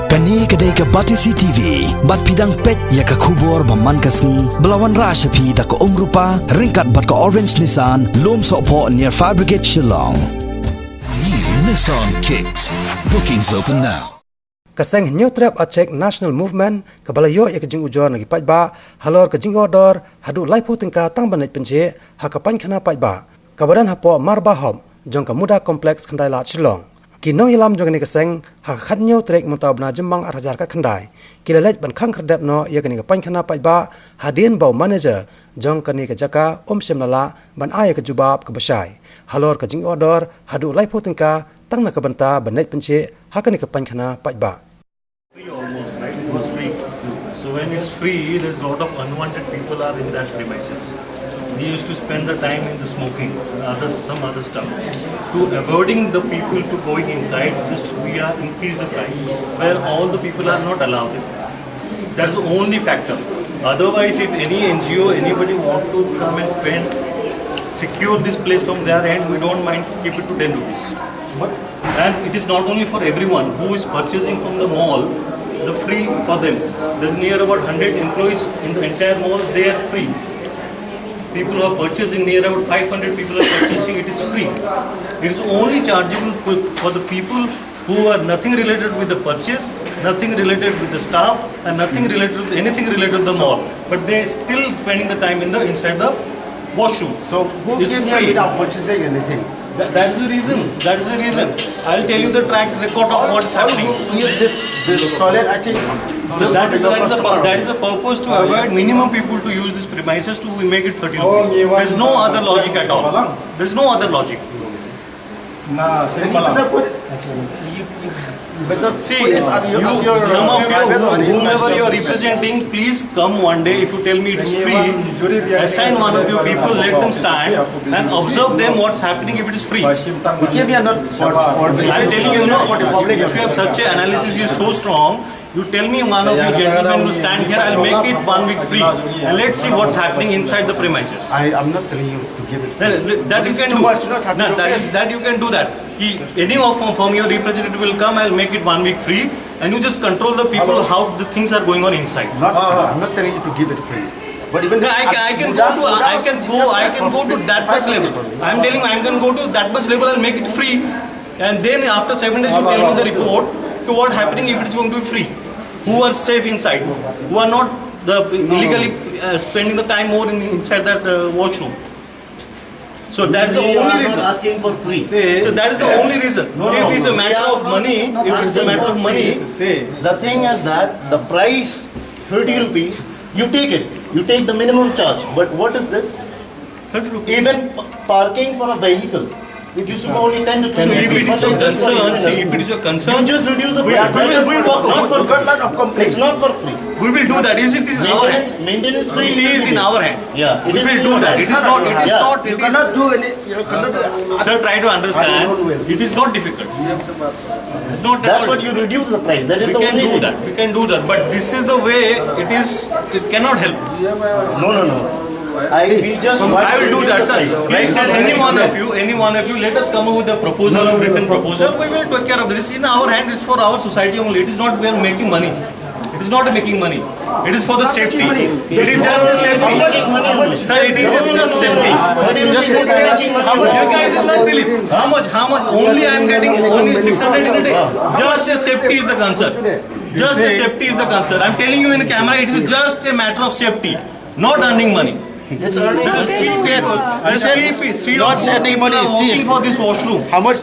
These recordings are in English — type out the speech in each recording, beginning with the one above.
Kani kedai ke Batisi TV, bat pidang pet ya ke kubur baman kasni, belawan rasa pi tak ke rupa, ringkat bat ke Orange Nissan, lom sokpo near Fire Brigade Shillong. New Nissan Kicks. Bookings open now. Kaseng new trap acek national movement kabalayo ya kejing ujor nagi pajba halor kejing odor hadu laipu tingka tang banit penje hakapan khana pajba kabaran hapo marba hom jong kamuda kompleks khandai lat Shillong kino hilam jong ni kaseng hakat new trek mutabna jembang arajar ka khandai kilalej ban khang kredap no ya kani kapan khana pajba hadin bau manager jong kani ka jaka semnala ban aya ka jubab ka basai halor kejing odor hadu laipu tingka tang na kabanta banit penje hakani kapan khana pajba. Almost, right? It was free. So when it's free, there's a lot of unwanted people are in that premises. They used to spend the time in the smoking, some other stuff. To avoiding the people to going inside, just we are increase the price, where all the people are not allowed in. That's the only factor. Otherwise, if any NGO, anybody want to come and spend, secure this place from their end, we don't mind keep it to 10 rupees. And it is not only for everyone who is purchasing from the mall, the free for them. There's near about 100 employees in the entire mall, they are free. People who are purchasing, near about 500 people are purchasing, it is free. It is only chargeable for the people who are nothing related with the purchase, nothing related with the staff, and nothing related with anything related to the mall. But they are still spending the time inside the washroom. So who It's came here free. without purchasing anything? That is the reason. That is the reason. I'll tell you the track record of what's happening. Use this toilet, I think. So that is the purpose to avoid minimum people to use this premises to make it 30 rupees. There's no other logic at all. There's no other logic. See, some of you, whomever you are representing, please come one day. If you tell me it's free, assign one of your people, let them stand and observe them what's happening if it is free. We came here not for I'm telling you, if you have such an analysis is so strong, you tell me one of you gentlemen will stand here, I'll make it 1 week free. And let's see what's happening inside the premises. I'm not telling you to give it free. Then, that you can do. That you can do that. Any from your representative will come, I'll make it 1 week free. And you just control the people how the things are going on inside. I'm not telling you to give it free. But even I can go to that much level. I'm telling you, I can go to that much level and make it free. And then after 7 days, you tell me the report to what happening if it is going to be free. Who are safe inside? Who are not illegally spending the time more inside that washroom? So that's the only reason. Asking for free. So that is the only reason. If it's a matter of money, The thing is that the price 30 rupees, you take it. You take the minimum charge. But what is this? 30 rupees. Even parking for a vehicle, it used to be only 10 to 20 So if it is your rupees. concern, see, if it is your concern, You just reduce the we price. will walk over. It's not for free. We will do that. It is in our hands. Maintenance free. It is in our hand. Yeah. We will do that. It is not. It is Yeah. not. you It is. cannot do any. You cannot do. Sir, try to understand. It is not difficult. It's not. That's at all what you reduce the price. That is We the can only do thing. that. We can do that. But this is the way it is. It cannot help. No. We just want I to will do reduce that, the sir. price. Please tell any one of you, let us come up with a proposal, a written proposal. We will take care of this. In our hand, it's for our society only. It is not we are making money. It is not making money. It is for the safety. It is just the safety. Sir, it is just the safety. You guys will not believe. How much? Only I am getting only 600 in a day. Just the safety is the concern. Just the safety is the concern. I am telling you in camera, it is just a matter of safety, not earning money. It's earning Because three Not earning money, see. working for this washroom. How much?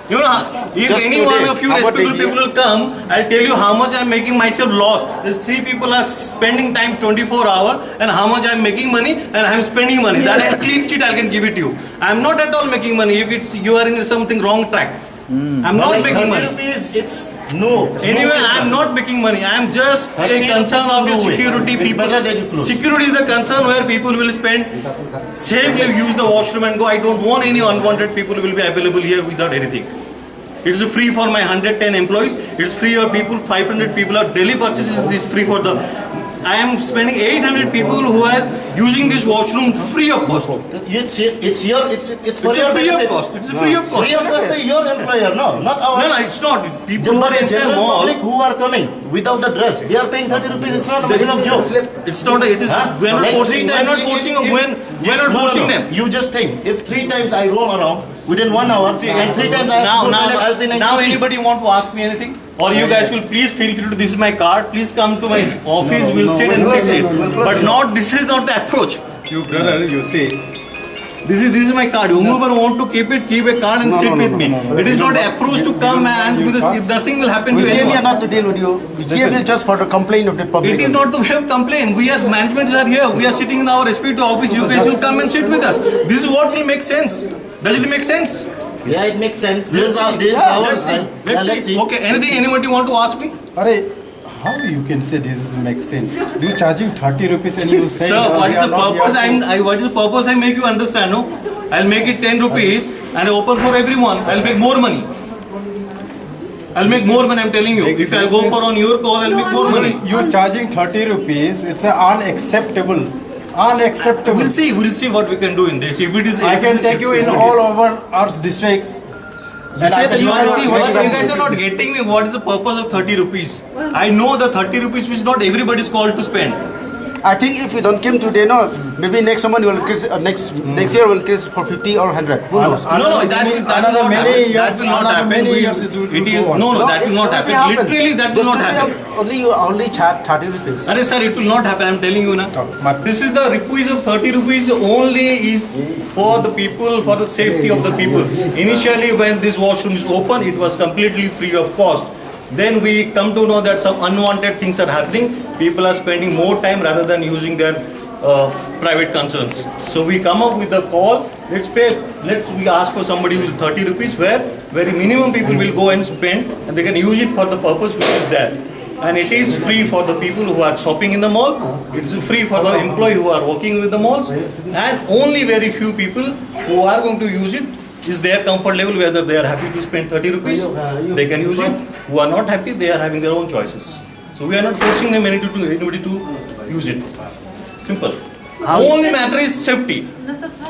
You know, if Just any today, one of you how about respectable a year? people will come, I'll tell you how much I'm making myself loss. These 3 people are spending time 24 hours and how much I'm making money and I'm spending money. That I clean sheet I can give it to you. I'm not at all making money if it's you are in something wrong track. I'm not like making 30 money. rupees, it's no. Anyway, I'm not making money. I'm just a 30 concern of the no way. security It's people. better that you close. Security is the concern where people will spend, safely use the washroom and go. I don't want any unwanted people who will be available here without anything. It's free for my 110 employees. It's free for people, 500 people are daily purchases. It's free for the I am spending 800 people who are using this washroom free of cost. It's for It's your a free of benefit. cost. It's a free of cost. Free of cost to your employer, no, not No, ours. no, it's not. People who are But the in the general mall. public who are coming without the dress, they are paying 30 rupees. It's not a matter of joke. It's not. It is. Huh? We are not Like forcing. We are not if- forcing. if- We are not No, no, forcing no. them. You just think, if 3 times I roam around within 1 hour, and 3 times I have to go toilet, I'll be 90 now rupees. anybody want to ask me anything? Or you guys will please feel free to, this is my card, please come to my office, we'll sit and fix it. But not, this is not the approach. You brother, you see. This is my card. Whoever want to keep it, keep a card and sit with me. It is not an approach to come and do this. Nothing will happen We to came here anyone. not to deal with you. We came here just for the complaint of the public. It is not the way of complaint. We as managements are here. We are sitting in our respective office. You guys will come and sit with us. This is what will make sense. Does it make sense? Yeah, it makes sense. This is our Let's see. yeah, Let's see. Okay. Anything anybody want to ask me? How you can say this makes sense? You charging 30 rupees and you say Sir, what we is are the not purpose? here What is the purpose? I make you understand. No, I'll make it 10 rupees and open for everyone. I'll make more money. I'll make more money. I'm telling you. If I'll go for on your call, I'll make more money. You charging 30 rupees. It's unacceptable. Unacceptable. We'll see. We'll see what we can do in this. If it is, I can take you in all over our districts. And I can You see guys are not getting me. What is the purpose of 30 rupees? I know the 30 rupees which not everybody is called to spend. I think if we don't come today, no, maybe next someone will increase, next year will increase for 50 or 100. Who knows? No, that will not happen. That will not happen. Many We- years it will It is go on. no, that will it not should be happen. Literally, that will not happen. Only charge 30 rupees. Arey sir, it will not happen. I'm telling you now. but- This is the rupees of 30 rupees only is for the people, for the safety of the people. Initially, when this washroom is open, it was completely free of cost. Then we come to know that some unwanted things are happening. People are spending more time rather than using their private concerns. So we come up with a call. We ask for somebody who is 30 rupees, where very minimum people will go and spend, and they can use it for the purpose which is there. And it is free for the people who are shopping in the mall. It is free for the employee who are working with the malls, and only very few people who are going to use it is their comfort level, whether they are happy to spend 30 rupees, they can use it. Who are not happy, they are having their own choices. So we are not forcing them anybody to use it. Simple. Only matter is safety.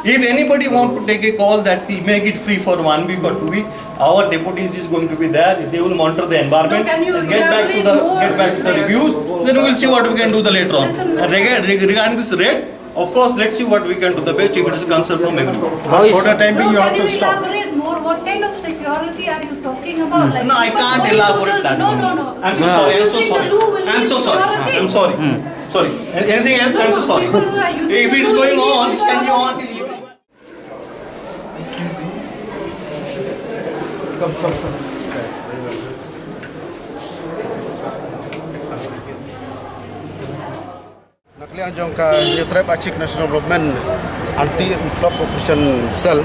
If anybody want to take a call that we make it free for 1 week or 2 weeks, our deputies is going to be there. They will monitor the environment No, can you and get back to elaborate the more? reviews. Then we will see what we can do the later on. Listen, And regarding this rate, of course, let's see what we can do the best if it is a concern from everyone. for the time being No, you have can to you stop. elaborate more? What kind of security are you talking about? Like No, I people can't going elaborate to the- that. No. I'm so sorry. I'm so Using sorry. the loo will I'm be so sorry. security. I'm sorry. Sorry. Anything else? I'm so sorry. People who are using If the it's loo going will be on, this can go on security. till evening. Nakliang jong ka New Tribe Achik National Government Anti Club Operation Cell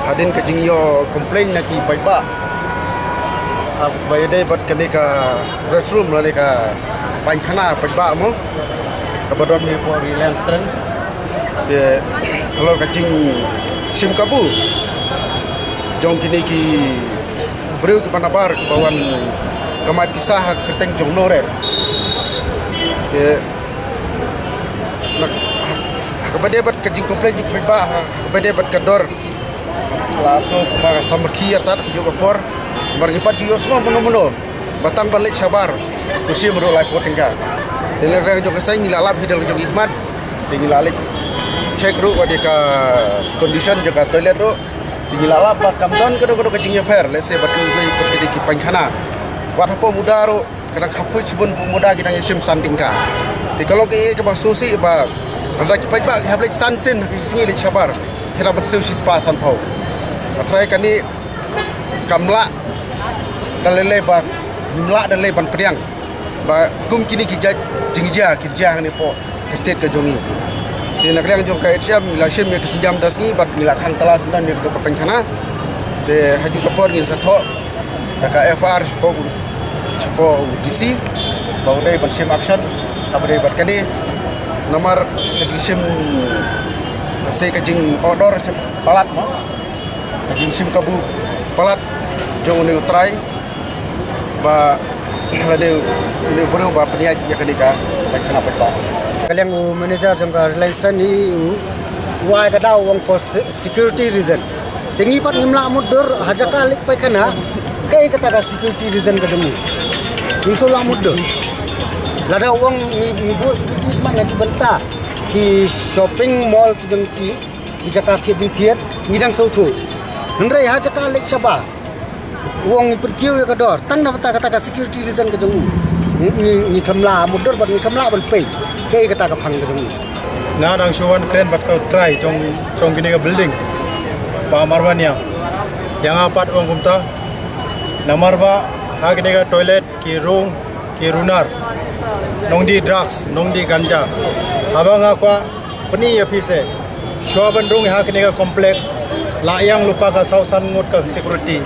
hadin ka jingyo complain na ki paiba bayade bat kani ka restroom la ka pankhana paiba mo kabadon mi po rilan tren te alor ka jing sim kabu jong kini ki breu ki panabar ki bawan kamai pisah keteng jong nore te nak kabade bat kajing komplain jing paiba kabade bat kador langsung kumara samarki atat juga por maripat yo semua mono batang balik sabar kursi meruk lai ko tinggal dengan rang juga saya ngilalap hidal jong hikmat ngilalip cek ru wadi ka condition juga toilet ru ngilalap ba kamdon kedo kajing ya fair let's say batu goi pergi ki pankhana wat apa muda ru kadang kampus pun pemuda kita yesim sandingka kalau ke ba susi ba ada ki paiba ki hablet sansin ki singi le sabar kira bat seu sis pasan pau matrai kani kamla dalele ba mla dalele ban priang ba kum kini ki jingja ni po ke state ke jongi ti nak riang jong ka siam la sim ya ke sejam dasngi bat mila khang telas dan ni to pencana te haju kapor ngin satho ka FR po DC ba udai ban sim action abade bat kani nomor sim se ka jing odor palat mo kajing sim kabu palat jong ni utrai ba lade ni bro ba peniat ya kenika pañ khana pañ ba Kalian manager jangka Reliance ni why kada wong for security reason. Tengi pat ngimla mudur hajaka lik pai kana kai kata ka security reason kademu. Ingso la mudur. Lada wong ni bo security man lagi benta ki shopping mall ki jangki di Jakarta ding tiet ngidang sau thu. Hendrai hajaka lik saba. Wong ni perkiu ya kador tang na kata ka security reason kademu. Ni kamla mudur bat ni kamla ban pai. Kai kata ka phang kademu. Na dang shuan kren bat kau try chong gini ka building pa marwania yang apat ong kumta namarba ha gini ka toilet ki room ki runar nong di drugs nong di ganja habang akwa peni office shwa bandung ha gini ka complex la yang lupa ka sausan ngut ka security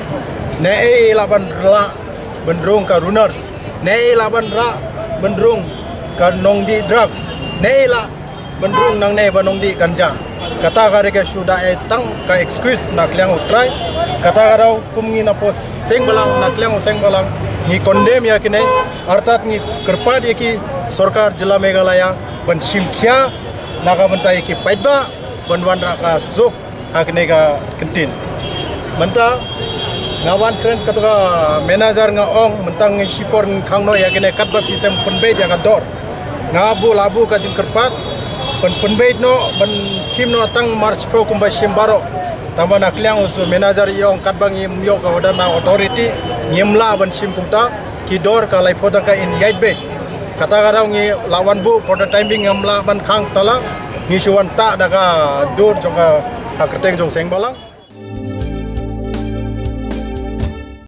ne la ban la bandung ka runars ne la ban ra bandung ka nong di drugs ne la bandung nang ne banong di ganja kata kare ke sudah tang ka excuse nak liang utrai kata karau kumngi na pos seng balang nak liang seng balang ni condemn ya kine artat ni kerpad ki sarkar jila Meghalaya ban simkhya naga bentai ki paidba banwan ra ka zuk hakne ka kentin menta ngawan kren kata manager nga ong mentang ngi sipor khangno ya kine katba pisem penbe ya ka dor ngabu labu ka jing kerpat penbait no ban sim no tang march pro kumba sim baro tamba nak liang usu manager yong kat bang yim yo ka wadana authority nyimla ban sim kumta ki dor ka lai phoda ka in yait be kata garau ngi lawan bu for the time being ngamla ban khang tala ni suwan ta daga dur jonga hakreteng jong seng balang